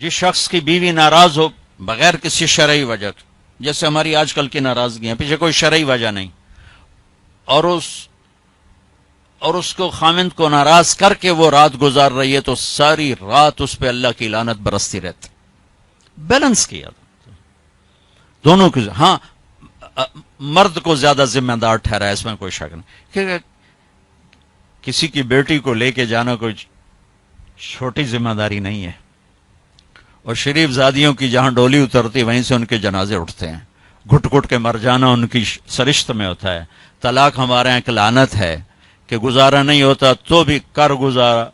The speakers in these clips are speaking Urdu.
جس شخص کی بیوی ناراض ہو بغیر کسی شرعی وجہ کے، جیسے ہماری آج کل کی ناراضگی ہیں، پیچھے کوئی شرعی وجہ نہیں، اور اس کو خامند کو ناراض کر کے وہ رات گزار رہی ہے، تو ساری رات اس پہ اللہ کی لعنت برستی رہتی. بیلنس کیا دونوں کی. ہاں مرد کو زیادہ ذمہ دار ٹھہرا ہے، اس میں کوئی شک نہیں، کہ کسی کی بیٹی کو لے کے جانا کوئی چھوٹی ذمہ داری نہیں ہے. اور شریف زادیوں کی جہاں ڈولی اترتی وہیں سے ان کے جنازے اٹھتے ہیں. گھٹ گھٹ کے مر جانا ان کی سرشت میں ہوتا ہے. طلاق ہمارے یہاں ایک لعنت ہے کہ گزارا نہیں ہوتا تو بھی کر گزارا،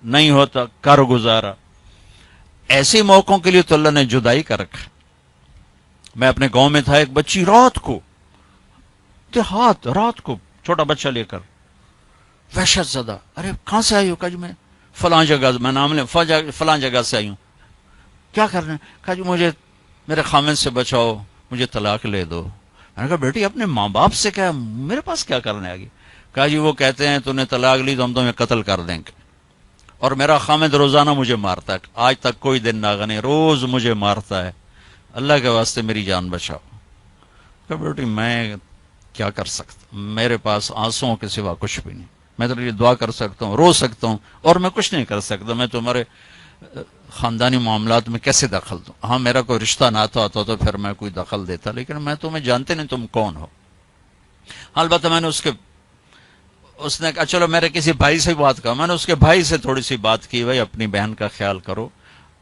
نہیں ہوتا کر گزارا. ایسے موقعوں کے لیے تو اللہ نے جدائی کر رکھا. میں اپنے گاؤں میں تھا، ایک بچی رات کو دیہات، رات کو چھوٹا بچہ لے کر وحشت زدہ. ارے کہاں سے آئی ہو؟ کہا جی میں فلاں جگہ، میں نام لیں، فلاں جگہ سے آئی ہوں. کیا کرنا ہے؟ کہا جی مجھے میرے خامن سے بچاؤ، مجھے طلاق لے دو. میں نے کہا بیٹی اپنے ماں باپ سے کیا، میرے پاس کیا کرنے آگی؟ کہا جی وہ کہتے ہیں تو نے طلاق لی تو ہم تمہیں قتل کر دیں گے، اور میرا خامد روزانہ مجھے مارتا ہے، آج تک کوئی دن ناغا نہیں، روز مجھے مارتا ہے، اللہ کے واسطے میری جان بچاؤ. کہا بیٹی میں کیا کر سکتا، میرے پاس آنسوؤں کے سوا کچھ بھی نہیں. میں تو یہ دعا کر سکتا ہوں، رو سکتا ہوں، اور میں کچھ نہیں کر سکتا. میں تمہارے خاندانی معاملات میں کیسے دخل دوں؟ ہاں میرا کوئی رشتہ ناتا ہوتا تو پھر میں کوئی دخل دیتا، لیکن میں تمہیں جانتے نہیں تم کون ہو. البتہ میں نے اس نے کہا چلو میرے کسی بھائی سے بات کہا. میں نے اس کے بھائی سے تھوڑی سی بات کی، بھائی اپنی بہن کا خیال کرو.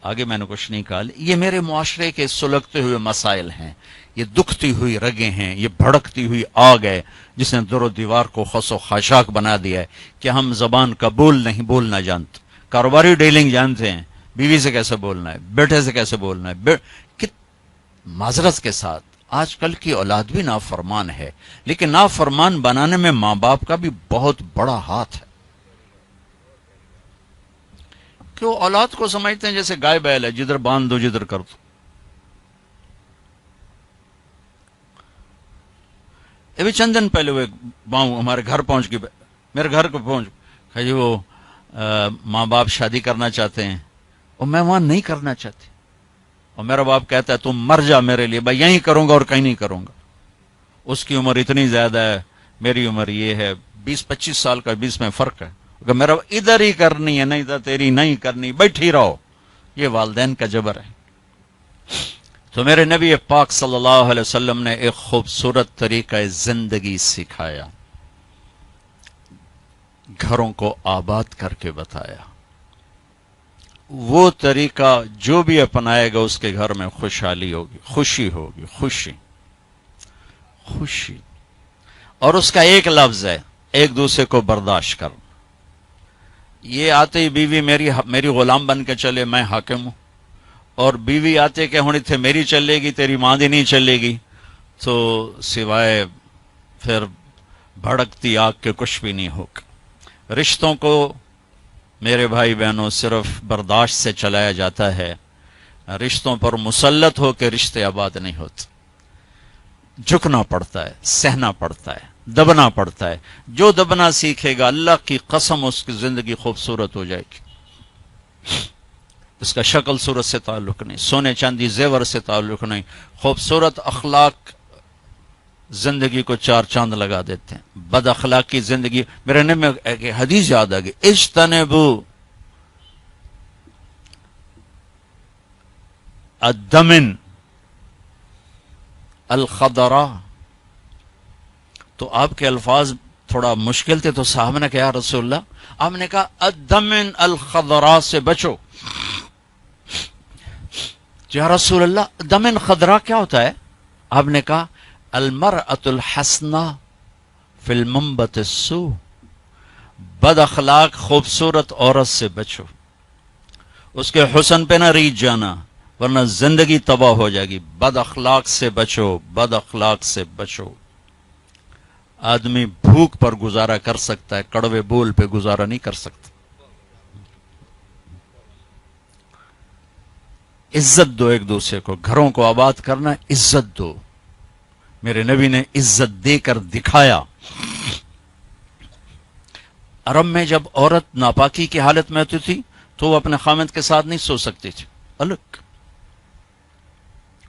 آگے میں نے کچھ نہیں کہا. یہ میرے معاشرے کے سلگتے ہوئے مسائل ہیں، یہ دکھتی ہوئی رگیں ہیں، یہ بھڑکتی ہوئی آگ ہے جس نے در و دیوار کو خس و خاشاک بنا دیا ہے کہ ہم زبان کا بولنا جانتے، کاروباری ڈیلنگ جانتے ہیں، بیوی سے کیسے بولنا ہے، بیٹے سے کیسے بولنا ہے. معذرت کے ساتھ آج کل کی اولاد بھی نافرمان ہے، لیکن نافرمان بنانے میں ماں باپ کا بھی بہت بڑا ہاتھ ہے. کہ وہ اولاد کو سمجھتے ہیں جیسے گائے بیل ہے، جدھر باندھ دو جدھر کر دو. ابھی چند دن پہلے وہ باؤں ہمارے گھر پہنچ گئی، میرے گھر کو پہنچ کہ جی وہ ماں باپ شادی کرنا چاہتے ہیں اور میں وہاں نہیں کرنا چاہتی، اور میرا باپ کہتا ہے تم مر جا میرے لیے، بھائی یہیں کروں گا اور کہیں نہیں کروں گا. اس کی عمر اتنی زیادہ ہے، میری عمر یہ ہے، 20-25 سال کا 20 میں فرق ہے. کہ میرا ادھر ہی کرنی ہے، نہیں تو تیری نہیں کرنی، بیٹھی رہو. یہ والدین کا جبر ہے. تو میرے نبی پاک صلی اللہ علیہ وسلم نے ایک خوبصورت طریقہ زندگی سکھایا، گھروں کو آباد کر کے بتایا. وہ طریقہ جو بھی اپنائے گا اس کے گھر میں خوشحالی ہوگی، خوشی ہوگی، خوشی. اور اس کا ایک لفظ ہے، ایک دوسرے کو برداشت کر. یہ آتے ہی بیوی میری غلام بن کے چلے، میں حاکم ہوں، اور بیوی آتے کہ ہوں تھے میری چلے گی، تیری ماں دی نہیں چلے گی، تو سوائے پھر بھڑکتی آگ کے کچھ بھی نہیں ہوگا. رشتوں کو میرے بھائی بہنوں صرف برداشت سے چلایا جاتا ہے. رشتوں پر مسلط ہو کے رشتے آباد نہیں ہوتے. جھکنا پڑتا ہے، سہنا پڑتا ہے، دبنا پڑتا ہے. جو دبنا سیکھے گا اللہ کی قسم اس کی زندگی خوبصورت ہو جائے گی. اس کا شکل صورت سے تعلق نہیں، سونے چاندی زیور سے تعلق نہیں. خوبصورت اخلاق زندگی کو 4 چاند لگا دیتے ہیں. بد اخلاقی زندگی، میرے نبی میں ایک حدیث یاد آ گئی، اجتنبوا الدمن الخضراء. تو آپ کے الفاظ تھوڑا مشکل تھے، تو صاحب نے کہا رسول اللہ، آپ نے کہا الدمن الخضراء سے بچو. یا رسول اللہ دمن خضراء کیا ہوتا ہے؟ آپ نے کہا المرأة الحسناء فی المنبت السوء. بد اخلاق خوبصورت عورت سے بچو، اس کے حسن پہ نہ ریچھ جانا ورنہ زندگی تباہ ہو جائے گی. بد اخلاق سے بچو، بد اخلاق سے بچو. آدمی بھوک پر گزارا کر سکتا ہے، کڑوے بول پہ گزارا نہیں کر سکتا. عزت دو ایک دوسرے کو، گھروں کو آباد کرنا، عزت دو. میرے نبی نے عزت دے کر دکھایا. عرب میں جب عورت ناپاکی کی حالت میں ہوتی تھی تو وہ اپنے خامد کے ساتھ نہیں سو سکتی تھی. الگ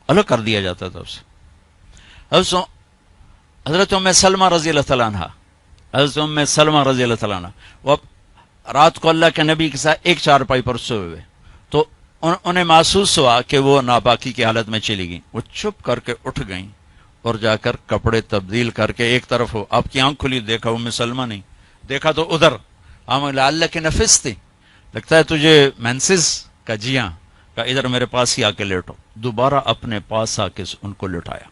الگ کر دیا جاتا تھا اسے. حضرت ام سلمہ رضی اللہ تعالیٰ عنہ، حضرت ام سلمہ رضی اللہ تعالیٰ عنہ، وہ رات کو اللہ کے نبی کے ساتھ ایک چارپائی پر سوئے ہوئے، تو انہیں محسوس ہوا کہ وہ ناپاکی کی حالت میں چلی گئیں. وہ چپ کر کے اٹھ گئیں اور جا کر کپڑے تبدیل کر کے ایک طرف ہو، آپ کی آنکھ کھلی، دیکھا ام سلمہ نہیں، دیکھا تو ادھر اللہ کے نفس تھی، لگتا ہے تجھے مینسز کا، جی ہاں، کہ ادھر میرے پاس ہی آ کے لیٹو. دوبارہ اپنے پاس آ کے ان کو لٹایا.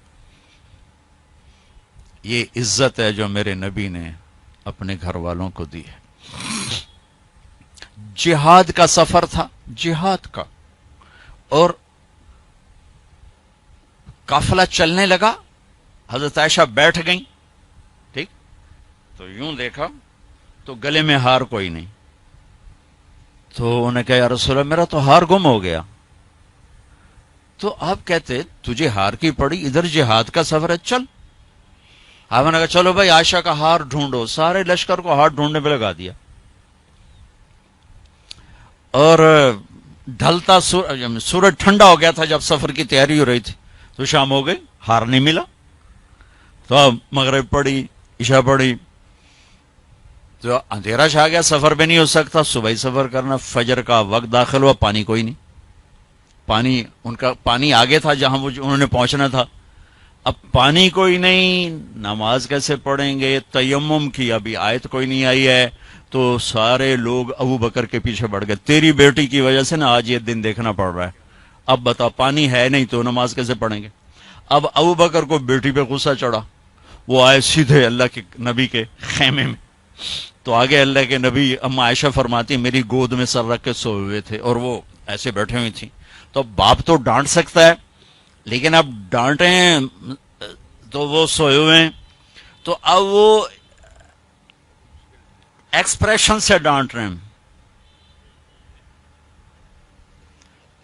یہ عزت ہے جو میرے نبی نے اپنے گھر والوں کو دی ہے. جہاد کا سفر تھا، جہاد کا، اور قافلہ چلنے لگا. حضرت عائشہ بیٹھ گئیں، ٹھیک، تو یوں دیکھا تو گلے میں ہار کوئی نہیں. تو انہیں کہا یا رسول اللہ میرا تو ہار گم ہو گیا. تو آپ کہتے تجھے ہار کی پڑی، ادھر جہاد کا سفر ہے، چل. آپ نے کہا چلو بھائی عائشہ کا ہار ڈھونڈو. سارے لشکر کو ہار ڈھونڈنے پہ لگا دیا. اور ڈھلتا سورج ٹھنڈا ہو گیا تھا جب سفر کی تیاری ہو رہی تھی، تو شام ہو گئی، ہار نہیں ملا. تو اب مغرب پڑی، عشاء پڑی، تو اندھیرا چھا گیا، سفر بھی نہیں ہو سکتا. صبح ہی سفر کرنا، فجر کا وقت داخل ہوا، پانی کوئی نہیں. پانی ان کا پانی آگے تھا جہاں انہوں نے پہنچنا تھا. اب پانی کوئی نہیں، نماز کیسے پڑھیں گے؟ تیمم کی ابھی آیت کوئی نہیں آئی ہے. تو سارے لوگ ابو بکر کے پیچھے بڑھ گئے، تیری بیٹی کی وجہ سے نا آج یہ دن دیکھنا پڑ رہا ہے. اب بتا، پانی ہے نہیں تو نماز کیسے پڑھیں گے؟ اب ابو بکر کو بیٹی پہ غصہ چڑھا. وہ آئے سیدھے اللہ کے نبی کے خیمے میں. تو آگے اللہ کے نبی، اما عائشہ فرماتی میری گود میں سر رکھ کے سوئے ہوئے تھے اور وہ ایسے بیٹھے ہوئی تھیں. تو باپ تو ڈانٹ سکتا ہے، لیکن اب ڈانٹیں تو وہ سوئے ہوئے ہیں، تو اب وہ ایکسپریشن سے ڈانٹ رہے ہیں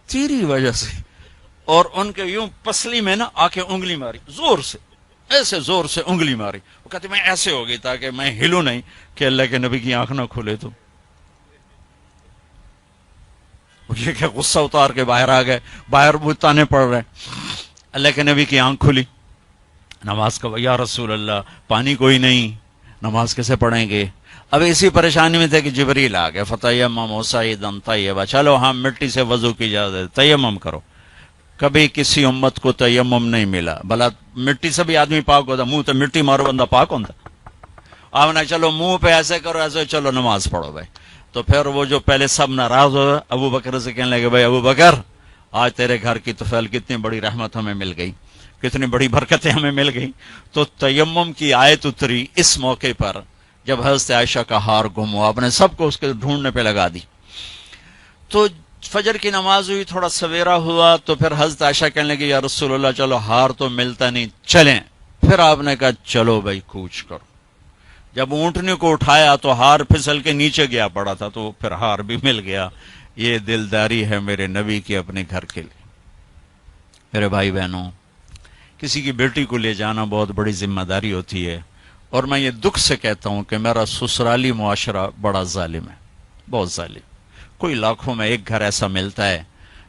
تیری وجہ سے. اور ان کے یوں پسلی میں نا آ کے انگلی ماری، زور سے، ایسے زور سے انگلی ماری. وہ کہتے میں ایسے ہو گئی تاکہ میں ہلوں نہیں کہ اللہ کے نبی کی آنکھ نہ کھلے. تو یہ کہ غصہ اتار کے باہر آ گئے، باہر وہ تانے پڑ رہے. اللہ کے نبی کی آنکھ کھلی، نماز کا، یا رسول اللہ پانی کوئی نہیں، نماز کیسے پڑھیں گے؟ اب اسی پریشانی میں تھے کہ جبریل آ گئے. فتیمموا صعیدا طیبا، چلو ہم مٹی سے وضو کی اجازت، تیمم کرو. کبھی کسی امت کو تیمم نہیں ملا، بھلا مٹی سے بھی آدمی پاک ہوتا، منہ تو مٹی مارو بندہ پاک ہوتا. آپ نے چلو منہ پہ ایسے کرو، ایسے چلو نماز پڑھو بھائی. تو پھر وہ جو پہلے سب ناراض ہو، ابو بکر سے کہنے لگے بھائی ابو بکر، آج تیرے گھر کی طفیل کتنی بڑی رحمت ہمیں مل گئی، کتنی بڑی برکتیں ہمیں مل گئی. تو تیمم کی آیت اتری اس موقع پر جب حضرت عائشہ کا ہار گم ہوا، آپ نے سب کو اس کے ڈھونڈنے پہ لگا دی. تو فجر کی نماز ہوئی، تھوڑا سویرا ہوا، تو پھر حضرت عائشہ کہنے لگی یا رسول اللہ چلو ہار تو ملتا نہیں، چلیں. پھر آپ نے کہا چلو بھائی کوچ کرو. جب اونٹنے کو اٹھایا تو ہار پھسل کے نیچے گیا پڑا تھا، تو پھر ہار بھی مل گیا. یہ دلداری ہے میرے نبی کی اپنے گھر کے لیے. میرے بھائی بہنوں، کسی کی بیٹی کو لے جانا بہت بڑی ذمہ داری ہوتی ہے، اور میں یہ دکھ سے کہتا ہوں کہ میرا سسرالی معاشرہ بڑا ظالم ہے، بہت ظالم. کوئی لاکھوں میں ایک گھر ایسا ملتا ہے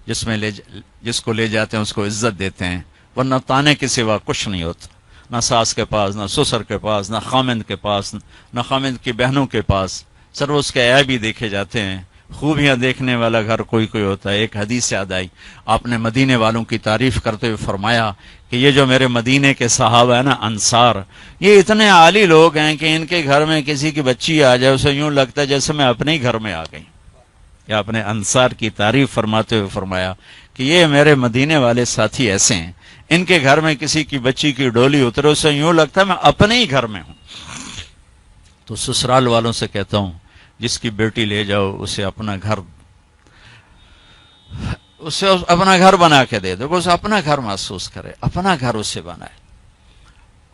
جس کو لے جاتے ہیں اس کو عزت دیتے ہیں، ورنہ تانے کے سوا کچھ نہیں ہوتا. نہ ساس کے پاس، نہ سسر کے پاس، نہ خامند کے پاس، نہ خامند کی بہنوں کے پاس. سر اس کے عیب بھی دیکھے جاتے ہیں. خوبیاں دیکھنے والا گھر کوئی کوئی ہوتا ہے. ایک حدیث یاد آئی، آپ نے مدینے والوں کی تعریف کرتے ہوئے فرمایا کہ یہ جو میرے مدینے کے صحابہ ہیں نا، انصار، یہ اتنے عالی لوگ ہیں کہ ان کے گھر میں کسی کی بچی آ جائے اسے یوں لگتا ہے جیسے میں اپنے ہی گھر میں آ گئی. یا اپنے انصار کی تعریف فرماتے ہوئے فرمایا کہ یہ میرے مدینے والے ساتھی ایسے ہیں، ان کے گھر میں کسی کی بچی کی ڈولی اترے اسے یوں لگتا ہے میں اپنے ہی گھر میں ہوں. تو سسرال والوں سے کہتا ہوں، جس کی بیٹی لے جاؤ اسے اپنا گھر بنا کے دے دو، اسے اپنا گھر محسوس کرے، اپنا گھر اسے بنائے.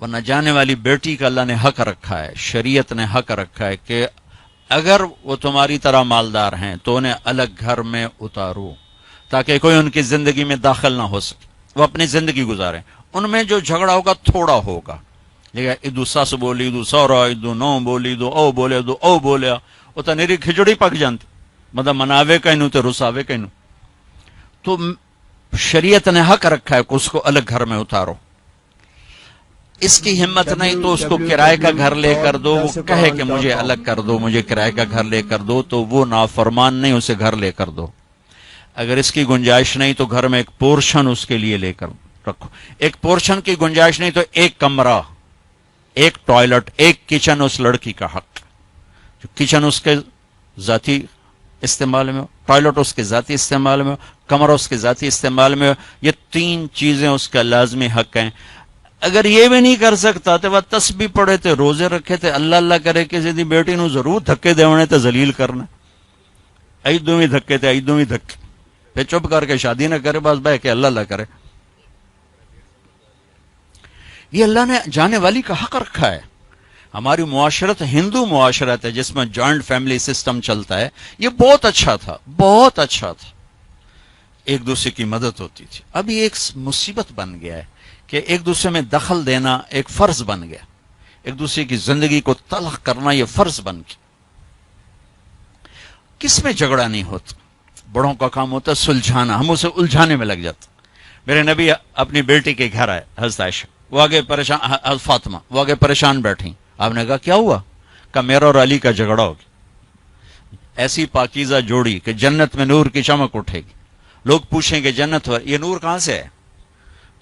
ورنہ جانے والی بیٹی کا اللہ نے حق رکھا ہے، شریعت نے حق رکھا ہے کہ اگر وہ تمہاری طرح مالدار ہیں تو انہیں الگ گھر میں اتارو تاکہ کوئی ان کی زندگی میں داخل نہ ہو سکے، وہ اپنی زندگی گزاریں. ان میں جو جھگڑا ہوگا تھوڑا ہوگا، لیکن ادو سس بولی، ادو سورا، ادو نو بولی، ادو او بولے، ادو او بولیا، وہ تو نیری کھچڑی پک جانتی، مطلب مناوے کہنو تو رساوے کہنو. تو شریعت نے حق رکھا ہے کہ اس کو الگ گھر میں اتارو. اس کی ہمت نہیں تو اس کو کرائے کا گھر لے کر دو. وہ کہے کہ مجھے الگ کر دو, مجھے کرائے کا گھر لے کر دو, تو وہ نافرمان نہیں, اسے گھر لے کر دو. اگر اس کی گنجائش نہیں تو گھر میں ایک پورشن اس کے لیے لے کر رکھو. ایک پورشن کی گنجائش نہیں تو ایک کمرہ, ایک ٹوائلٹ, ایک کچن اس لڑکی کا حق. جو کچن اس کے ذاتی استعمال میں ہو, ٹوائلٹ اس کے ذاتی استعمال میں ہو, کمرہ اس کے ذاتی استعمال میں ہو, یہ 3 چیزیں اس کا لازمی حق ہیں. اگر یہ بھی نہیں کر سکتا تو وہ تسبیح پڑھے تھے, روزے رکھے تھے, اللہ اللہ کرے کسی دی بیٹی نو ضرور دھکے دیونے تے ذلیل کرنا. ایدوں ہی دھکے تے ایدوں ہی دھکے, پھر چپ کر کے شادی نہ کرے, بس بہ کے اللہ اللہ کرے. یہ اللہ نے جانے والی کا حق رکھا ہے. ہماری معاشرت ہندو معاشرت ہے جس میں جوائنٹ فیملی سسٹم چلتا ہے. یہ بہت اچھا تھا, بہت اچھا تھا, ایک دوسرے کی مدد ہوتی تھی. اب یہ ایک مصیبت بن گیا ہے کہ ایک دوسرے میں دخل دینا ایک فرض بن گیا. ایک دوسرے کی زندگی کو تلخ کرنا یہ فرض بن گیا. کس میں جھگڑا نہیں ہوتا, بڑوں کا کام ہوتا ہے سلجھانا, ہم اسے الجھانے میں لگ جاتے. میرے نبی اپنی بیٹی کے گھر آئے, حضرت عائشہ, وہ آگے پریشان, فاطمہ وہ آگے پریشان بیٹھی. آپ نے کہا کیا ہوا؟ کہا میرا اور علی کا جھگڑا ہو گیا. ایسی پاکیزہ جوڑی کہ جنت میں نور کی چمک اٹھے گی. لوگ پوچھیں گے جنت یہ نور کہاں سے ہے؟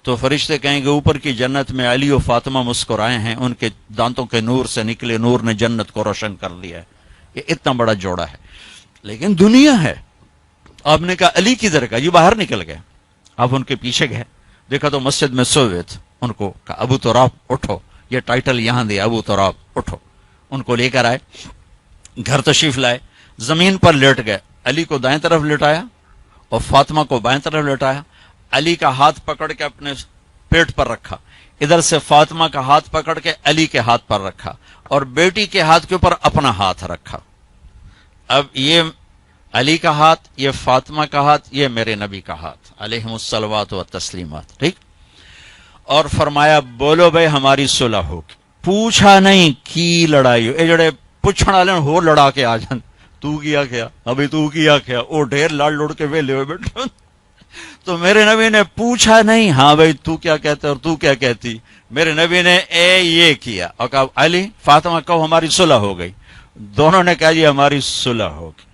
تو فرشتے کہیں گے اوپر کی جنت میں علی و فاطمہ مسکرائے ہیں, ان کے دانتوں کے نور سے نکلے نور نے جنت کو روشن کر دیا ہے. یہ اتنا بڑا جوڑا ہے. لیکن دنیا ہے. آپ نے کہا علی کدھر کا؟ یہ باہر نکل گئے. آپ ان کے پیچھے گئے, دیکھا تو مسجد میں سوئے تھے. ان کو کہا ابو تراب اٹھو, یہ ٹائٹل یہاں دیا, ابو تراب اٹھو. ان کو لے کر آئے, گھر تشریف لائے, زمین پر لیٹ گئے. علی کو دائیں طرف لٹایا اور فاطمہ کو بائیں طرف لٹایا. علی کا ہاتھ پکڑ کے اپنے پیٹ پر رکھا, ادھر سے فاطمہ کا ہاتھ پکڑ کے علی کے ہاتھ پر رکھا, اور بیٹی کے ہاتھ کے اوپر اپنا ہاتھ رکھا. اب یہ علی کا ہاتھ, یہ فاطمہ کا ہاتھ, یہ میرے نبی کا ہاتھ علیہم الصلوات و تسلیمات. ٹھیک. اور فرمایا بولو بھائی ہماری صلح ہوگی. پوچھا نہیں کی لڑائی ہو, اے جڑے پوچھنے والے ہو لڑا کے آ جان, تو کیا کیا ابھی, تو کیا کیا, او ڈھیر لڑ لڑ کے ویلے ہوئے بیٹھے. تو میرے نبی نے پوچھا نہیں ہاں بھائی تو کیا کہتا اور تو کیا کہتی. میرے نبی نے یہ کیا اور کہا علی فاطمہ کہو ہماری صلح ہو گئی. دونوں نے کہا جی ہماری صلح ہوگی.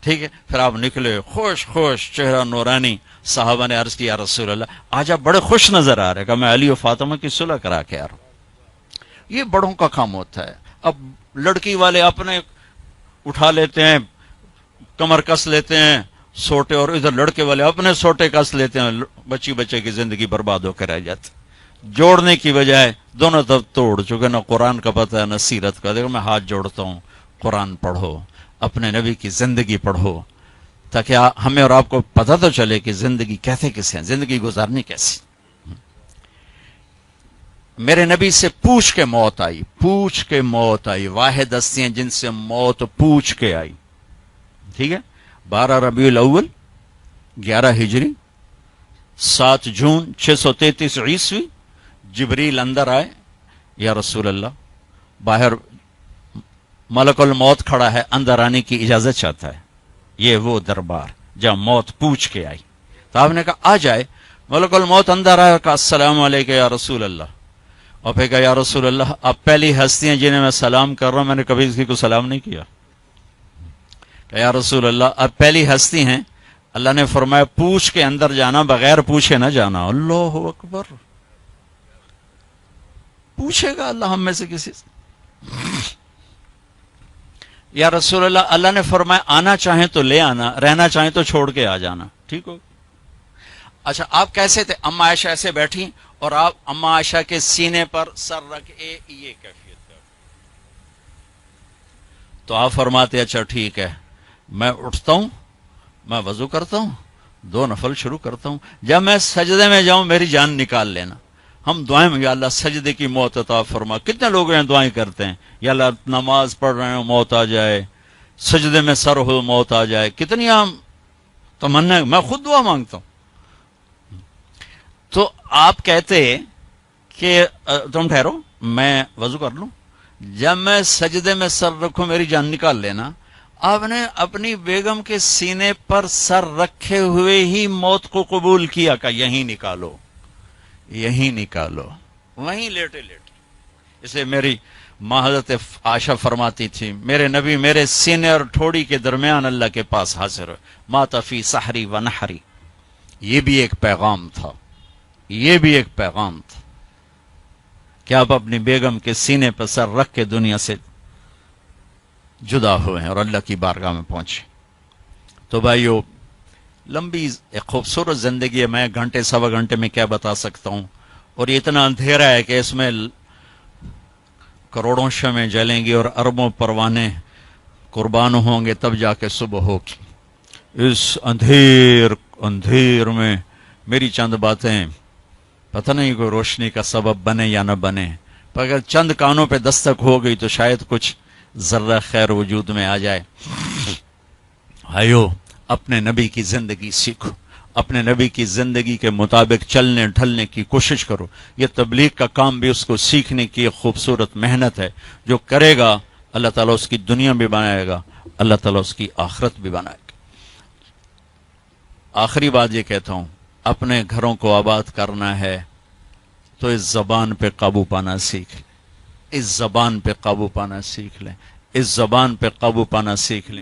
ٹھیک ہے. پھر آپ نکلے خوش خوش, چہرہ نورانی. صحابہ نے عرض کیا رسول اللہ آج آپ بڑے خوش نظر آ رہے. کہ میں علی و فاطمہ کی صلح کرا کے آ رہا ہوں. یہ بڑوں کا کام ہوتا ہے. اب لڑکی والے اپنے اٹھا لیتے ہیں, کمر کس لیتے ہیں سوٹے, اور ادھر لڑکے والے اپنے سوٹے کس لیتے ہیں, بچی بچے کی زندگی برباد ہو کے رہ جاتی. جوڑنے کی بجائے دونوں طرف توڑ چکے. نہ قرآن کا پتہ ہے نہ سیرت کا. دیکھو میں ہاتھ جوڑتا ہوں, قرآن پڑھو, اپنے نبی کی زندگی پڑھو, تاکہ ہمیں اور آپ کو پتہ تو چلے کہ زندگی کہتے کسے ہیں, زندگی گزارنی کیسی. میرے نبی سے پوچھ کے موت آئی, پوچھ کے موت آئی. واحد ہستیاں جن سے موت پوچھ کے آئی. ٹھیک ہے. 12 ربیع الاول 11 ہجری 7 جون 633 عیسوی جبریل اندر آئے. یا رسول اللہ باہر ملک الموت کھڑا ہے, اندر آنے کی اجازت چاہتا ہے. یہ وہ دربار جہاں موت پوچھ کے آئی. تو آپ نے کہا آ جائے. ملک الموت اندر آیا, کہا السلام علیکم یا رسول اللہ. اور پھر کہا یا رسول اللہ آپ پہلی ہستی ہیں جنہیں میں سلام کر رہا ہوں, میں نے کبھی کسی کو سلام نہیں کیا. کہ یا رسول اللہ آپ پہلی ہستی ہیں, اللہ نے فرمایا پوچھ کے اندر جانا, بغیر پوچھے نہ جانا. اللہ اکبر. پوچھے گا اللہ ہم میں سے کسی سے. یا رسول اللہ اللہ نے فرمایا آنا چاہیں تو لے آنا, رہنا چاہیں تو چھوڑ کے آ جانا. ٹھیک ہو. اچھا آپ کیسے تھے؟ اما عائشہ ایسے بیٹھی اور آپ اما عائشہ کے سینے پر سر رکھ یہ کیفیت کر. تو آپ فرماتے اچھا ٹھیک ہے, میں اٹھتا ہوں, میں وضو کرتا ہوں, 2 نفل شروع کرتا ہوں, جب میں سجدے میں جاؤں میری جان نکال لینا. ہم دعائیں میں یا اللہ سجدے کی موت عطا فرما. کتنے لوگ ہیں دعائیں کرتے ہیں یا اللہ نماز پڑھ رہے ہوں موت آ جائے, سجدے میں سر ہو موت آ جائے. کتنی عام تمنا ہے. میں خود دعا مانگتا ہوں. تو آپ کہتے کہ تم ٹھہرو میں وضو کر لوں, جب میں سجدے میں سر رکھوں میری جان نکال لینا. آپ نے اپنی بیگم کے سینے پر سر رکھے ہوئے ہی موت کو قبول کیا کہ یہیں نکالو، یہیں نکالو، وہیں لیٹے لیٹے. اسے میری ماں حضرت عائشہ فرماتی تھی میرے نبی میرے سینے اور ٹھوڑی کے درمیان اللہ کے پاس حاضر ہو، مات فی سحری و نحری. یہ بھی ایک پیغام تھا، یہ بھی ایک پیغام تھا کہ آپ اپنی بیگم کے سینے پر سر رکھ کے دنیا سے جدا ہوئے ہیں اور اللہ کی بارگاہ میں پہنچے. تو بھائیو، لمبی ایک خوبصورت زندگی ہے، میں گھنٹے سوا گھنٹے میں کیا بتا سکتا ہوں. اور یہ اتنا اندھیرا ہے کہ اس میں کروڑوں شمعیں جلیں گی اور اربوں پروانے قربان ہوں گے تب جا کے صبح ہوگی. اس اندھیر میں میری چند باتیں پتہ نہیں کوئی روشنی کا سبب بنے یا نہ بنے، پر اگر چند کانوں پہ دستک ہو گئی تو شاید کچھ ذرہ خیر وجود میں آ جائے. بھائیو، اپنے نبی کی زندگی سیکھو، اپنے نبی کی زندگی کے مطابق چلنے ڈھلنے کی کوشش کرو. یہ تبلیغ کا کام بھی اس کو سیکھنے کی ایک خوبصورت محنت ہے. جو کرے گا اللہ تعالیٰ اس کی دنیا بھی بنائے گا، اللہ تعالیٰ اس کی آخرت بھی بنائے گا. آخری بات یہ کہتا ہوں، اپنے گھروں کو آباد کرنا ہے تو اس زبان پہ قابو پانا سیکھ لیں، اس زبان پہ قابو پانا سیکھ لیں، اس زبان پہ قابو پانا سیکھ لیں.